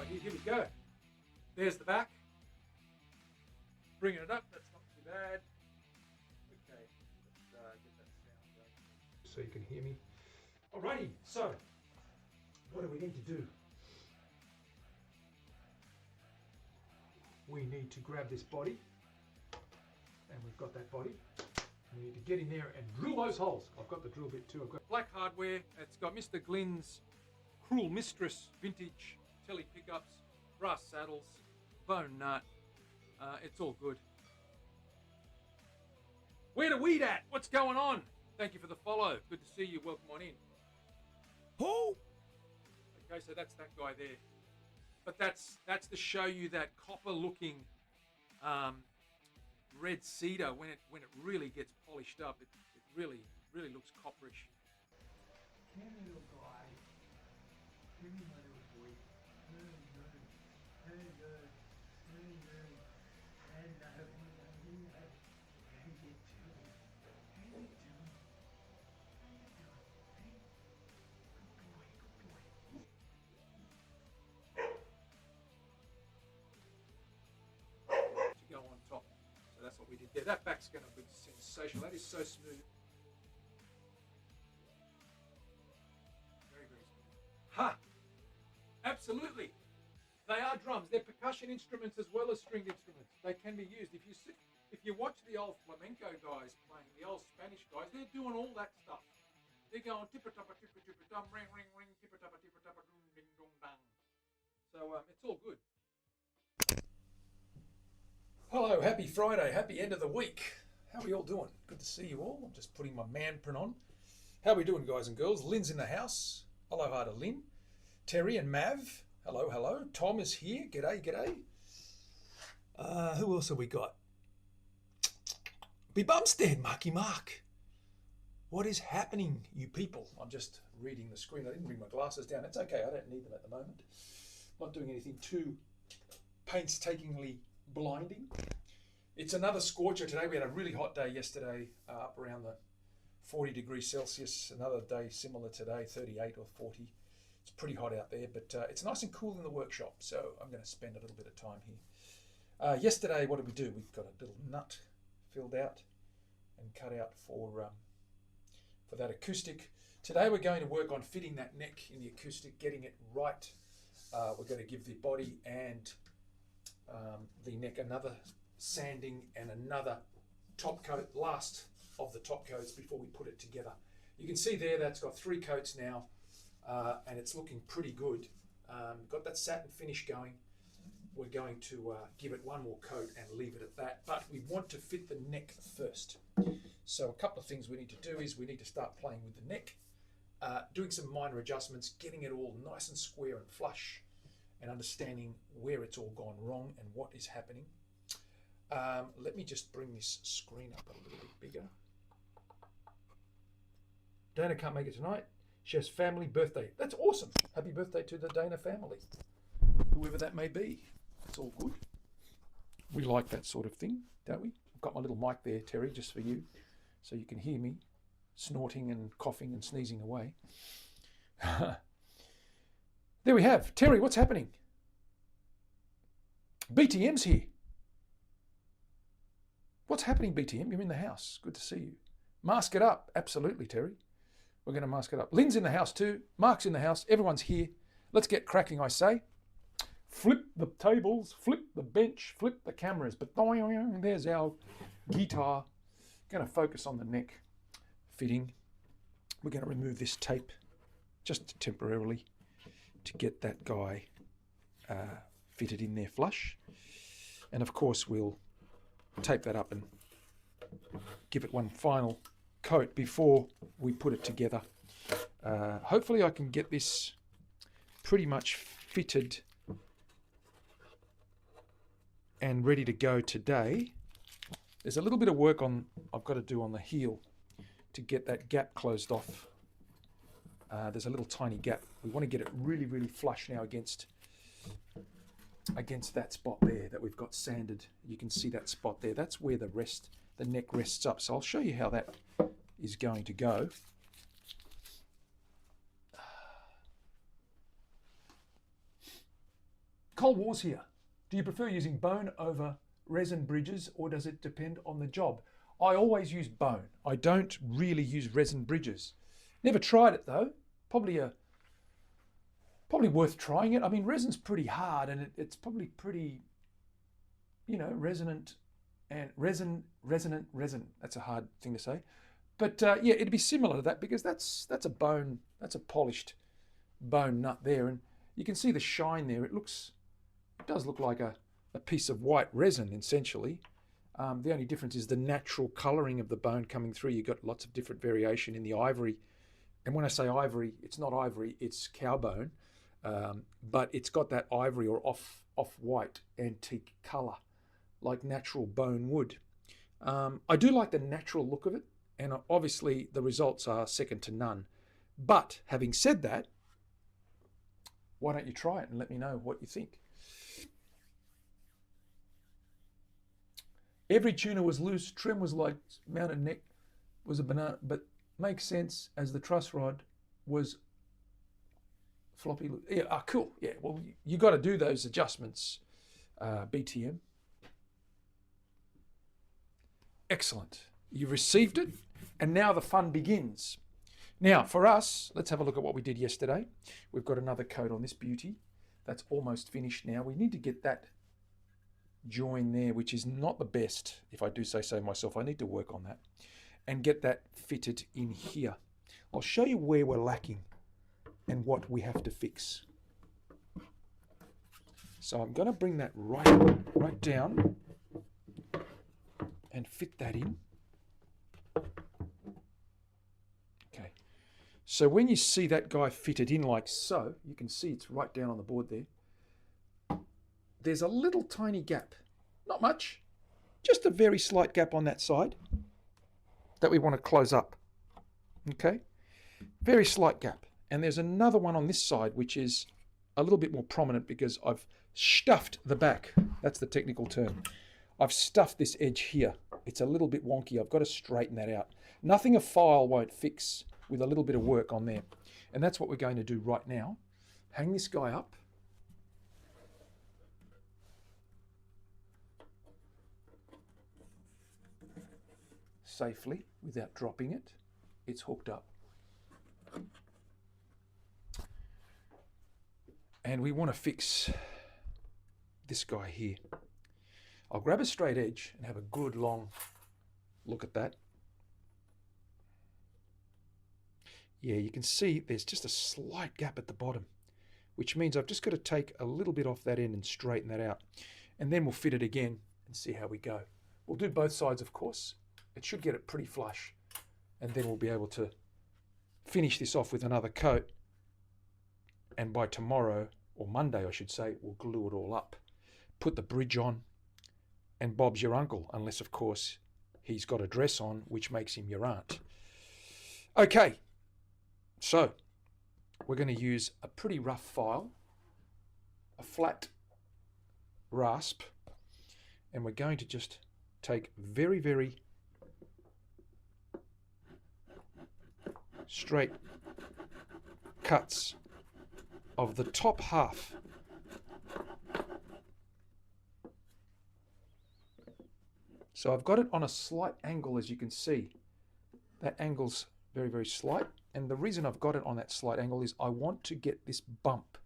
Here we go. There's the back. Bringing it up, that's not too bad. Okay, let's get that sound going so you can hear me. Alrighty, so what do we need to do? We need to grab this body, and we've got that body. We need to get in there and drill those holes. I've got the drill bit too. I've got black hardware. It's got Mr. Glynn's Cruel Mistress vintage telly pickups, brass saddles, bone nut. It's all good. Where the weed at? What's going on? Thank you for the follow. Good to see you. Welcome on in. Who? Okay, so that's that guy there. But that's to show you that copper looking red cedar when it really gets polished up. It really looks copperish. Come here, little guy. Come here, my little boy. Hello. How you doing? To go on top. So that's what we did there. That back's going to be sensational. That is so smooth. Very smooth. Ha! Absolutely. They are drums. They're percussion instruments as well as stringed instruments. They can be used. If you watch the old flamenco guys playing, the old Spanish guys, they're doing all that stuff. They're going tippa-tappa, tippa-tippa-dum, ring, ring, ring, tippa-tappa, tippa-tappa, dum, ding, dum, dang. So it's all good. Hello, happy Friday, happy end of the week. How are we all doing? Good to see you all. I'm just putting my man print on. How are we doing, guys and girls? Lynn's in the house. Hello to Lynn. Terry and Mav. Hello. Tom is here. G'day. Who else have we got? Be Bumstead, Marky Mark. What is happening, you people? I'm just reading the screen. I didn't bring my glasses down. It's okay. I don't need them at the moment. Not doing anything too painstakingly blinding. It's another scorcher today. We had a really hot day yesterday, up around the 40 degrees Celsius. Another day similar today, 38 or 40. It's pretty hot out there, but it's nice and cool in the workshop, so I'm going to spend a little bit of time here. Yesterday, what did we do? We've got a little nut filled out and cut out for that acoustic. Today we're going to work on fitting that neck in the acoustic, getting it right. We're going to give the body and the neck another sanding and another top coat, last of the top coats before we put it together. You can see there that's got 3 coats now. And it's looking pretty good. Got that satin finish going. We're going to give it one more coat and leave it at that. But we want to fit the neck first. So a couple of things we need to do is we need to start playing with the neck, doing some minor adjustments, getting it all nice and square and flush, and understanding where it's all gone wrong and what is happening. Let me just bring this screen up a little bit bigger. Dana can't make it tonight. She has family birthday. That's awesome. Happy birthday to the Dana family. Whoever that may be. It's all good. We like that sort of thing, don't we? I've got my little mic there, Terry, just for you, so you can hear me snorting and coughing and sneezing away. There we have. Terry, what's happening? BTM's here. What's happening, BTM? You're in the house. Good to see you. Mask it up. Absolutely, Terry. We're going to mask it up. Lynn's in the house too. Mark's in the house. Everyone's here. Let's get cracking, I say. Flip the tables, flip the bench, flip the cameras. But there's our guitar. Going to focus on the neck fitting. We're going to remove this tape just temporarily to get that guy fitted in there flush. And of course, we'll tape that up and give it one final coat before we put it together. Hopefully I can get this pretty much fitted and ready to go today. There's a little bit of work I've got to do on the heel to get that gap closed off. There's a little tiny gap. We want to get it really flush now against that spot there that we've got sanded. You can see that spot there. That's where the neck rests up. So I'll show you how that is going to go. Cold War's here. Do you prefer using bone over resin bridges, or does it depend on the job? I always use bone. I don't really use resin bridges. Never tried it though. Probably worth trying it. I mean, resin's pretty hard, and it's probably pretty, resonant and resonant. That's a hard thing to say, but yeah, it'd be similar to that because that's a bone. That's a polished bone nut there, and you can see the shine there. It does look like a piece of white resin essentially. The only difference is the natural colouring of the bone coming through. You've got lots of different variation in the ivory. And when I say ivory, it's not ivory, it's cow bone. But it's got that ivory or off-white antique colour, like natural bone wood. I do like the natural look of it, and obviously the results are second to none. But having said that, why don't you try it and let me know what you think? Every tuner was loose, trim was like mounted neck was a banana, but makes sense as the truss rod was floppy. Yeah, cool. Yeah, well, you got to do those adjustments, BTM. Excellent. You received it, and now the fun begins. Now, for us, let's have a look at what we did yesterday. We've got another coat on this beauty. That's almost finished now. We need to get that join there, which is not the best, if I do say so myself. I need to work on that and get that fitted in here. I'll show you where we're lacking and what we have to fix. So I'm going to bring that right down and fit that in. Okay. So when you see that guy fitted in like so, you can see it's right down on the board there. There's a little tiny gap, not much, just a very slight gap on that side that we want to close up. Okay, very slight gap. And there's another one on this side which is a little bit more prominent because I've stuffed the back. That's the technical term. I've stuffed this edge here. It's a little bit wonky. I've got to straighten that out. Nothing a file won't fix with a little bit of work on there. And that's what we're going to do right now. Hang this guy up. Safely without dropping it. It's hooked up. And we want to fix this guy here. I'll grab a straight edge and have a good long look at that. Yeah, you can see there's just a slight gap at the bottom, which means I've just got to take a little bit off that end and straighten that out. And then we'll fit it again and see how we go. We'll do both sides, of course. It should get it pretty flush, and then we'll be able to finish this off with another coat, and by tomorrow, or Monday I should say, we'll glue it all up, put the bridge on, and Bob's your uncle, unless of course he's got a dress on which makes him your aunt. Okay, so we're going to use a pretty rough file, a flat rasp, and we're going to just take very, very straight cuts of the top half. So I've got it on a slight angle, as you can see. That angle's very, very slight. And the reason I've got it on that slight angle is I want to get this bump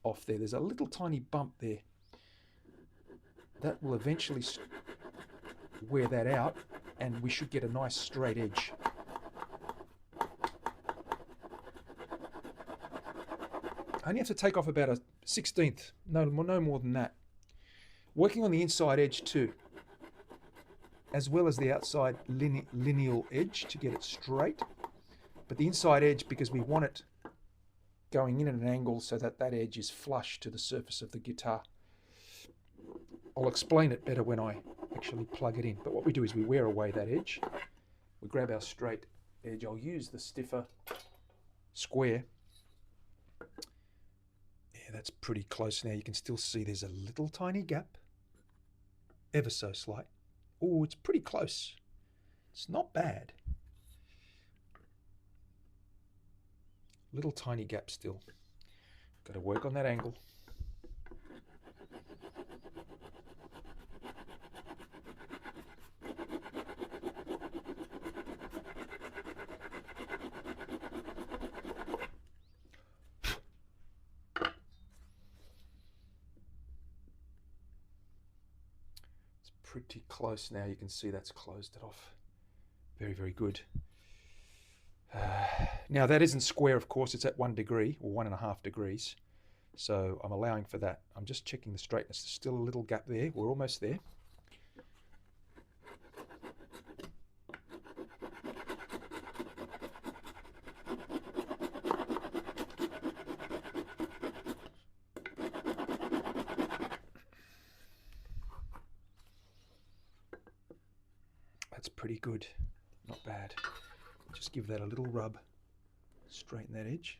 off there. There's a little tiny bump there. That will eventually wear that out, and we should get a nice straight edge. I only have to take off about a 1/16, no more than that. Working on the inside edge too, as well as the outside lineal edge to get it straight. But the inside edge, because we want it going in at an angle so that that edge is flush to the surface of the guitar. I'll explain it better when I actually plug it in. But what we do is we wear away that edge. We grab our straight edge. I'll use the stiffer square. Yeah, that's pretty close now. You can still see there's a little tiny gap, ever so slight. Oh, it's pretty close. It's not bad. Little tiny gap still. Got to work on that angle. pretty close now. You can see that's closed it off. Very, very good. Now that isn't square, of course. It's at 1 degree or 1.5 degrees. So I'm allowing for that. I'm just checking the straightness. There's still a little gap there. We're almost there. That's pretty good. Not bad. Just give that a little rub. Straighten that edge.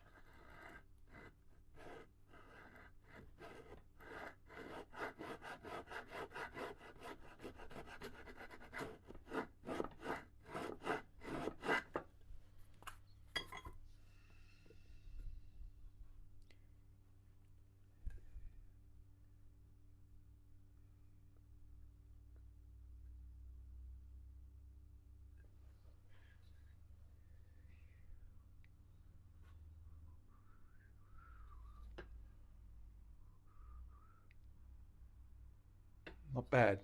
Not bad.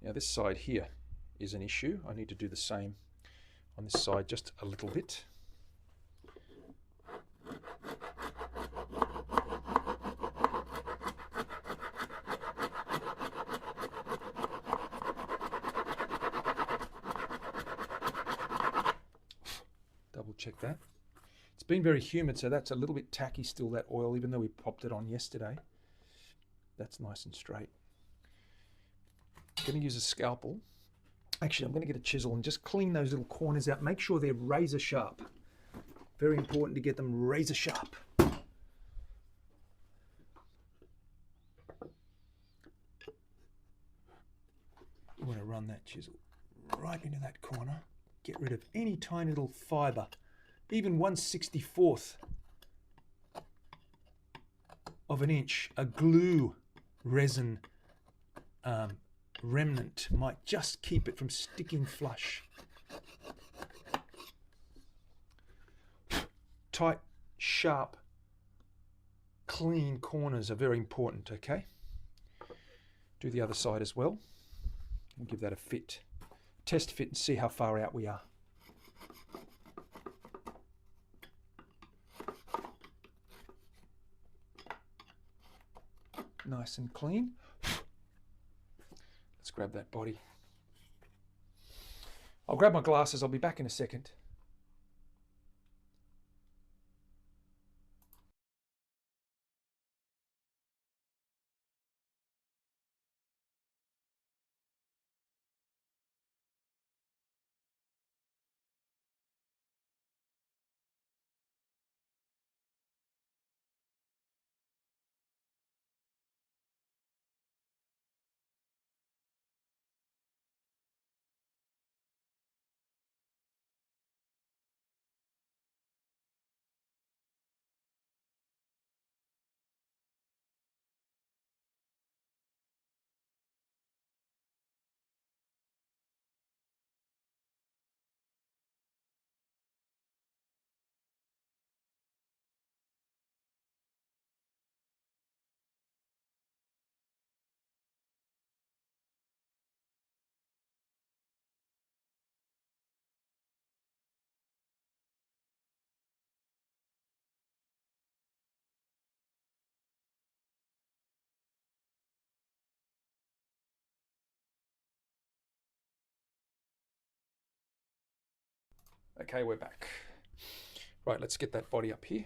Now this side here is an issue. I need to do the same on this side just a little bit. Double check that. It's been very humid, so that's a little bit tacky still, that oil, even though we popped it on yesterday. That's nice and straight. I'm going to use a scalpel. Actually, I'm going to get a chisel and just clean those little corners out. Make sure they're razor sharp. Very important to get them razor sharp. You want to run that chisel right into that corner. Get rid of any tiny little fibre, even 1/64th of an inch. A glue resin remnant might just keep it from sticking flush. Tight, sharp, clean corners are very important, okay? Do the other side as well and give that a fit. Test fit and see how far out we are. Nice and clean. Let's grab that body. I'll grab my glasses. I'll be back in a second. Okay, we're back. Right, let's get that body up here.